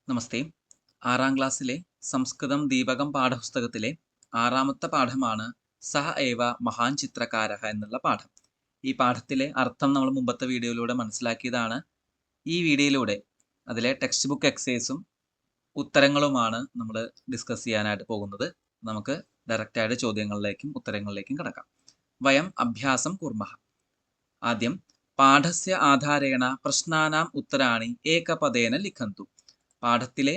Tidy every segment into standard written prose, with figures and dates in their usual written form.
നമസ്തേ. 6ാം ക്ലാസ്സിലെ സംസ്കൃതം ദീപകം പാഠപുസ്തകത്തിലെ 6ാമത്തെ പാഠമാണ് സഹ ഏവ മഹാൻ ചിത്രകാരഃ എന്നുള്ള പാഠം. ഈ പാഠത്തിലെ അർത്ഥം നമ്മൾ മുമ്പത്തെ വീഡിയോയിലൂടെ മനസ്സിലാക്കിയതാണ്. ഈ വീഡിയോയിലൂടെ അതിലെ ടെക്സ്റ്റ് ബുക്ക് എക്സസൈസും ഉത്തരങ്ങളുമാണ് നമ്മൾ ഡിസ്കസ് ചെയ്യാനായിട്ട് പോകുന്നത്. നമുക്ക് ഡയറക്റ്റായിട്ട് ചോദ്യങ്ങളിലേക്കും ഉത്തരങ്ങളിലേക്കും കിടക്കാം. വയം അഭ്യാസം കുർമഃ. ആദ്യം പാഠസ്യ ആധാരേണ പ്രശ്നാനാം ഉത്തരാണി ഏകപദേന ലിഖന്തു. പാഠത്തിലെ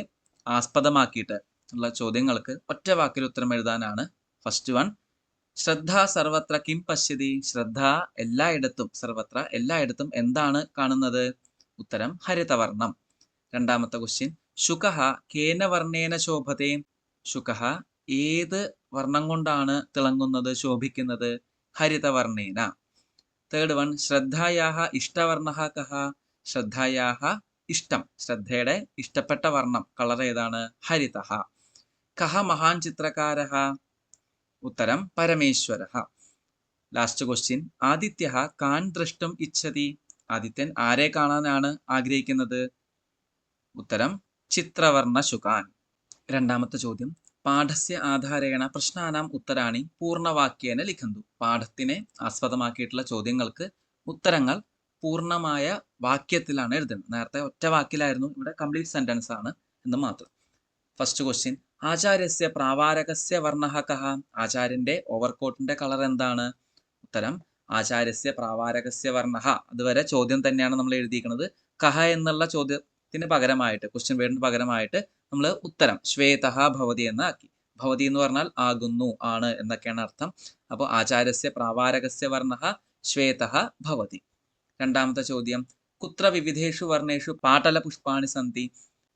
ആസ്പദമാക്കിയിട്ട് ഉള്ള ചോദ്യങ്ങൾക്ക് ഒറ്റ വാക്കിൽ ഉത്തരം എഴുതാനാണ്. ഫസ്റ്റ് വൺ, ശ്രദ്ധ സർവത്ര കിം പശ്യതി. ശ്രദ്ധ എല്ലായിടത്തും, സർവത്ര എല്ലായിടത്തും എന്താണ് കാണുന്നത്? ഉത്തരം ഹരിതവർണം. രണ്ടാമത്തെ ക്വസ്റ്റ്യൻ, ശുകഃ കേന വർണ്ണേന ശോഭത്തെ. ശുകഃ ഏത് വർണ്ണം കൊണ്ടാണ് തിളങ്ങുന്നത്, ശോഭിക്കുന്നത്? ഹരിതവർണ്ണേന. Third one, ശ്രദ്ധായാഹ ഇഷ്ടവർണ്ണഃ കഃ. ശ്രദ്ധായാഹ ഇഷ്ടം, ശ്രദ്ധയുടെ ഇഷ്ടപ്പെട്ട വർണ്ണം, കളർ ഏതാണ്? ഹരിതഃ. കഃ മഹാൻ ചിത്രകാരഃ. ഉത്തരം പരമേശ്വരഃ. ലാസ്റ്റ് ക്വസ്റ്റ്യൻ, ആദിത്യഃ കാൻ ദ്രഷ്ടും ഇച്ഛതി. ആദിത്യൻ ആരെ കാണാനാണ് ആഗ്രഹിക്കുന്നത്? ഉത്തരം ചിത്രവർണ്ണ ശുകാൻ. രണ്ടാമത്തെ ചോദ്യം, പാഠസ്യ ആധാരേണ പ്രശ്നാനാം ഉത്തരാണി പൂർണ്ണവാക്യേന ലിഖന്തു. പാഠത്തിനെ ആസ്പദമാക്കിയിട്ടുള്ള ചോദ്യങ്ങൾക്ക് ഉത്തരങ്ങൾ പൂർണ്ണമായ വാക്യത്തിലാണ് എഴുതുന്നത്. നേരത്തെ ഒറ്റ വാക്കിലായിരുന്നു, ഇവിടെ കംപ്ലീറ്റ് സെന്റൻസ് ആണ് എന്ന് മാത്രം. ഫസ്റ്റ് ക്വസ്റ്റ്യൻ, ആചാര്യസ്യ പ്രാവാരകസ്യ വർണ്ണഃ കഃ. ആചാര്യന്റെ ഓവർകോട്ടിന്റെ കളർ എന്താണ്? ഉത്തരം ആചാര്യസ്യ പ്രാവാരകസ്യ വർണ്ണഃ. അതുവരെ ചോദ്യം തന്നെയാണ് നമ്മൾ എഴുതിയിരിക്കുന്നത്. കഃ എന്നുള്ള ചോദ്യത്തിന് പകരമായിട്ട്, ക്വസ്റ്റ്യൻ വേർഡിന് പകരമായിട്ട് നമ്മൾ ഉത്തരം ശ്വേതഃ ഭവതി എന്നാക്കി. ഭവതി എന്ന് പറഞ്ഞാൽ ആകുന്നു, ആണ് എന്നൊക്കെയാണ് അർത്ഥം. അപ്പോൾ ആചാര്യസ്യ പ്രാവാരകസ്യ വർണ്ണഃ ശ്വേതഃ ഭവതി. രണ്ടാമത്തെ ചോദ്യം, കുത്ര വിവിധേഷു വർണ്ണേഷു പാട്ടല പുഷ്പാണി സന്തി.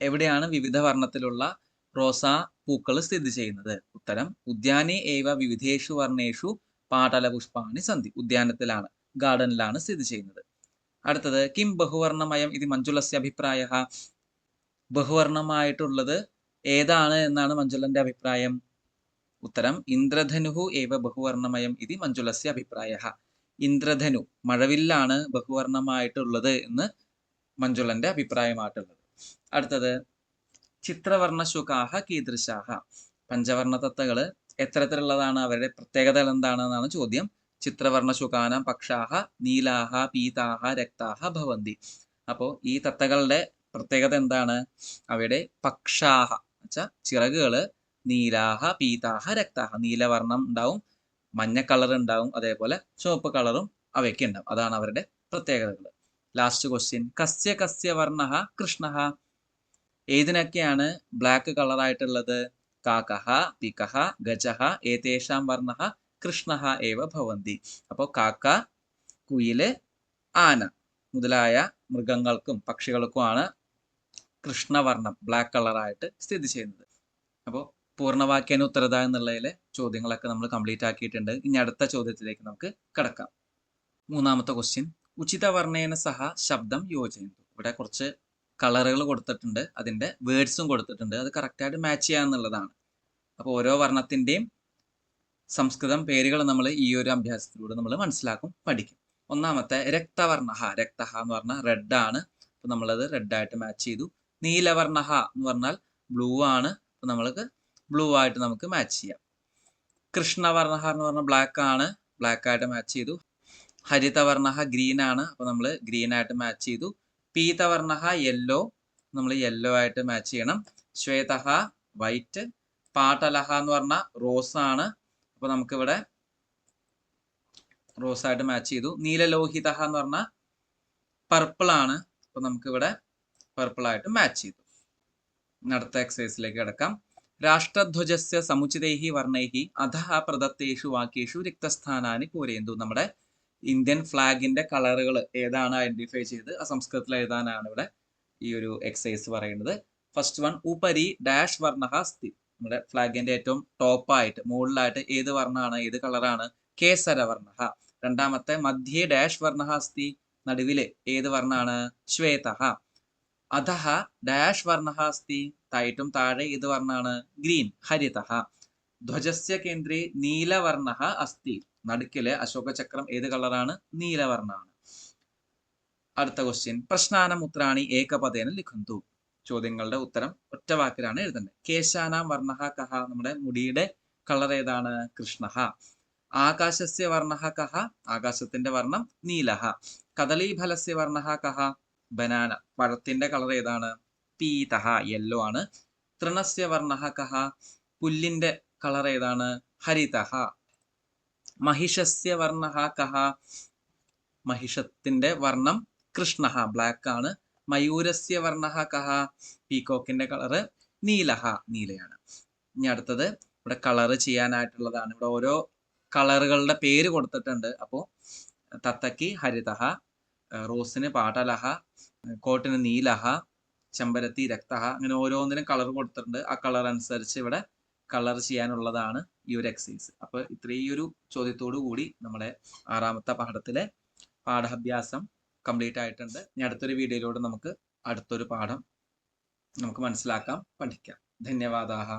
എവിടെയാണ് വിവിധ വർണ്ണത്തിലുള്ള റോസാ പൂക്കൾ സ്ഥിതി ചെയ്യുന്നത്? ഉത്തരം ഉദ്യാനേ ഏവ വിവിധേഷു വർണ്ണേഷു പാട്ടല പുഷ്പാണി സന്തി. ഉദ്യാനത്തിലാണ്, ഗാർഡനിലാണ് സ്ഥിതി ചെയ്യുന്നത്. അടുത്തത്, കിം ബഹുവർണ്ണമയം ഇത് മഞ്ജുളസ്യ അഭിപ്രായഃ. ബഹുവർണ്ണമായിട്ടുള്ളത് ഏതാണ് എന്നാണ് മഞ്ജുളന്റെ അഭിപ്രായം? ഉത്തരം ഇന്ദ്രധനുഹു ഏവ ബഹുവർണ്ണമയം ഇത് മഞ്ജുളസ്യ അഭിപ്രായഃ. ഇന്ദ്രധനു, മഴവില്ലാണ് ബഹുവർണ്ണമായിട്ടുള്ളത് എന്ന് മഞ്ജുളന്റെ അഭിപ്രായമായിട്ടുള്ളത്. അടുത്തത്, ചിത്രവർണ്ണ ശുകാഹ കീദൃശാഹ. പഞ്ചവർണ്ണ തത്തകള് എത്തരത്തിലുള്ളതാണ്, അവരുടെ പ്രത്യേകതകൾ എന്താണെന്നാണ് ചോദ്യം. ചിത്രവർണ്ണ ശുകാനാം പക്ഷാഹ നീലാഹ പീതാഹ രക്താഹ ഭവന്തി. അപ്പോൾ ഈ തത്തകളുടെ പ്രത്യേകത എന്താണ്? അവയുടെ പക്ഷാഹ വെച്ചാൽ ചിറകുകള് നീലാഹ പീതാഹ രക്താഹ, നീലവർണ്ണം ഉണ്ടാവും, മഞ്ഞ കളർ ഉണ്ടാവും, അതേപോലെ ചുവപ്പ് കളറും അവയ്ക്ക് ഉണ്ടാവും. അതാണ് അവരുടെ പ്രത്യേകതകൾ. ലാസ്റ്റ് ക്വസ്റ്റ്യൻ, കസ്യ കസ്യ വർണ്ണഃ കൃഷ്ണഃ. ഏതിനൊക്കെയാണ് ബ്ലാക്ക് കളർ ആയിട്ടുള്ളത്? കാക്കഹ പികഹ ഗജഹ ഏതേഷാം വർണ്ണഃ കൃഷ്ണഃ ഏവ ഭവന്തി. അപ്പോൾ കാക്ക, കുയില്, ആന മുതലായ മൃഗങ്ങൾക്കും പക്ഷികൾക്കുമാണ് കൃഷ്ണവർണ്ണം, ബ്ലാക്ക് കളറായിട്ട് സ്ഥിതി ചെയ്യുന്നത്. അപ്പോൾ പൂർണ്ണവാക്യേന ഉത്തരത എന്നുള്ളതിലെ ചോദ്യങ്ങളൊക്കെ നമ്മൾ കംപ്ലീറ്റ് ആക്കിയിട്ടുണ്ട്. ഇനി അടുത്ത ചോദ്യത്തിലേക്ക് നമുക്ക് കിടക്കാം. മൂന്നാമത്തെ ക്വസ്റ്റ്യൻ, ഉചിതവർണ്ണേന സഹ ശബ്ദം യോജയന്തു. ഇവിടെ കുറച്ച് കളറുകൾ കൊടുത്തിട്ടുണ്ട്, അതിന്റെ വേർഡ്സും കൊടുത്തിട്ടുണ്ട്. അത് കറക്റ്റായിട്ട് മാച്ച് ചെയ്യാന്നുള്ളതാണ്. അപ്പോൾ ഓരോ വർണ്ണത്തിന്റെയും സംസ്കൃതം പേരുകൾ നമ്മൾ ഈ ഒരു അഭ്യാസത്തിലൂടെ നമ്മൾ മനസ്സിലാക്കും, പഠിക്കും. ഒന്നാമത്തെ രക്തവർണ്ണഃ. രക്തഃ എന്ന് പറഞ്ഞാൽ റെഡ് ആണ്, അപ്പൊ നമ്മളത് റെഡ് ആയിട്ട് മാച്ച് ചെയ്തു. നീലവർണ്ണഃ എന്ന് പറഞ്ഞാൽ ബ്ലൂ ആണ്, അപ്പൊ നമ്മൾക്ക് ബ്ലൂ ആയിട്ട് നമുക്ക് മാച്ച് ചെയ്യാം. കൃഷ്ണവർണ്ണഃ എന്ന് പറഞ്ഞാൽ ബ്ലാക്ക് ആണ്, ബ്ലാക്ക് ആയിട്ട് മാച്ച് ചെയ്തു. ഹരിതവർണ്ണഃ ഗ്രീൻ ആണ്, അപ്പൊ നമ്മൾ ഗ്രീൻ ആയിട്ട് മാച്ച് ചെയ്തു. പീതവർണ്ണഃ യെല്ലോ, നമ്മൾ യെല്ലോ ആയിട്ട് മാച്ച് ചെയ്യണം. ശ്വേതഃ വൈറ്റ്. പാട്ടലഹ എന്ന് പറഞ്ഞാൽ റോസ് ആണ്, അപ്പൊ നമുക്കിവിടെ റോസ് ആയിട്ട് മാച്ച് ചെയ്തു. നീലലോഹിതഃ എന്ന് പറഞ്ഞാൽ പർപ്പിൾ ആണ്, അപ്പൊ നമുക്കിവിടെ പർപ്പിൾ ആയിട്ട് മാച്ച് ചെയ്തു. അടുത്ത എക്സസൈസിലേക്ക് കിടക്കാം. രാഷ്ട്രധ്വജസ്യ സമുചിതൈഹി വർണ്ണൈഹി അധഃ പ്രദത്തേഷു വാക്യേഷു റിക്തസ്ഥാനാനി പൂരയന്തു. നമ്മുടെ ഇന്ത്യൻ ഫ്ലാഗിന്റെ കളറുകൾ ഏതാണ് ഐഡന്റിഫൈ ചെയ്ത് സംസ്കൃതത്തിൽ എഴുതാനാണ് ഇവിടെ ഈ ഒരു എക്സസൈസ് പറയുന്നത്. ഫസ്റ്റ് വൺ, ഉപരി ഡാഷ് വർണ്ണഃ അസ്തി. നമ്മുടെ ഫ്ലാഗിന്റെ ഏറ്റവും ടോപ്പായിട്ട്, മുകളിലായിട്ട് ഏത് വർണ്ണമാണ്, ഏത് കളറാണ്? കേസരവർണ്ണഃ. രണ്ടാമത്തെ, മധ്യേ ഡാഷ് വർണ്ണഃ അസ്തി. നടുവില് ഏത് വർണ്ണമാണ്? ശ്വേതഃ. അധഃ ഡാഷ് വർണ്ണഃ അസ്തി. ഏറ്റവും താഴെ ഏത് വർണ്ണമാണ്? ഗ്രീൻ, ഹരിതഃ. ധ്വജസ്യ കേന്ദ്രേ നീലവർണ്ണഃ അസ്തി. നടുക്കില് അശോക ചക്രം ഏത് കളറാണ്? നീലവർണ്ണമാണ്. അടുത്ത ക്വസ്റ്റ്യൻ, പ്രശ്നാനം ഉത്തരാണി ഏകപദേന ലിഖന്തു. ചോദ്യങ്ങളുടെ ഉത്തരം ഒറ്റ വാക്കിലാണ് എഴുതേണ്ടത്. കേശാനാം വർണ്ണഹ കഹ, നമ്മുടെ മുടിയുടെ കളർ ഏതാണ്? കൃഷ്ണഹ. ആകാശസ്യ വർണ്ണഹ കഹ, ആകാശത്തിന്റെ വർണ്ണം നീലഹ. കദളീഫലസ്യ വർണ്ണഹ കഹ, ബനാന, പഴത്തിന്റെ കളർ ഏതാണ്? പീതഹ, യെല്ലോ ആണ്. തൃണസ്യ വർണ്ണഹ കഹ, പുല്ലിന്റെ കളർ ഏതാണ്? ഹരിതഹ. മഹിഷസ്യ വർണ്ണഹ കഹ, മഹിഷത്തിന്റെ വർണ്ണം കൃഷ്ണഹ, ബ്ലാക്ക് ആണ്. മയൂരസ്യ വർണ്ണഹ കഹ, പീകോക്കിന്റെ കളറ് നീലഹ, നീലയാണ്. ഇനി അടുത്തത് ഇവിടെ കളറ് ചെയ്യാനായിട്ടുള്ളതാണ്. ഇവിടെ ഓരോ കളറുകളുടെ പേര് കൊടുത്തിട്ടുണ്ട്. അപ്പോൾ തത്തക്ക് ഹരിതഹ, റോസിന് പാടലഹ, കോട്ടിന് നീലഹ, ചെമ്പരത്തി രക്തഹ, അങ്ങനെ ഓരോന്നിനും കളർ കൊടുത്തിട്ടുണ്ട്. ആ കളർ അനുസരിച്ച് ഇവിടെ കളർ ചെയ്യാനുള്ളതാണ് ഈ ഒരു എക്സസൈസ്. അപ്പൊ ഇത്രയും ഒരു ചോദ്യത്തോടു കൂടി നമ്മുടെ 6ാമത്തെ പാഠത്തിലെ പാഠാഭ്യാസം കംപ്ലീറ്റ് ആയിട്ടുണ്ട്. ഇനി അടുത്തൊരു വീഡിയോയിലൂടെ നമുക്ക് അടുത്തൊരു പാഠം നമുക്ക് മനസ്സിലാക്കാം, പഠിക്കാം. ധന്യവാദാഹ.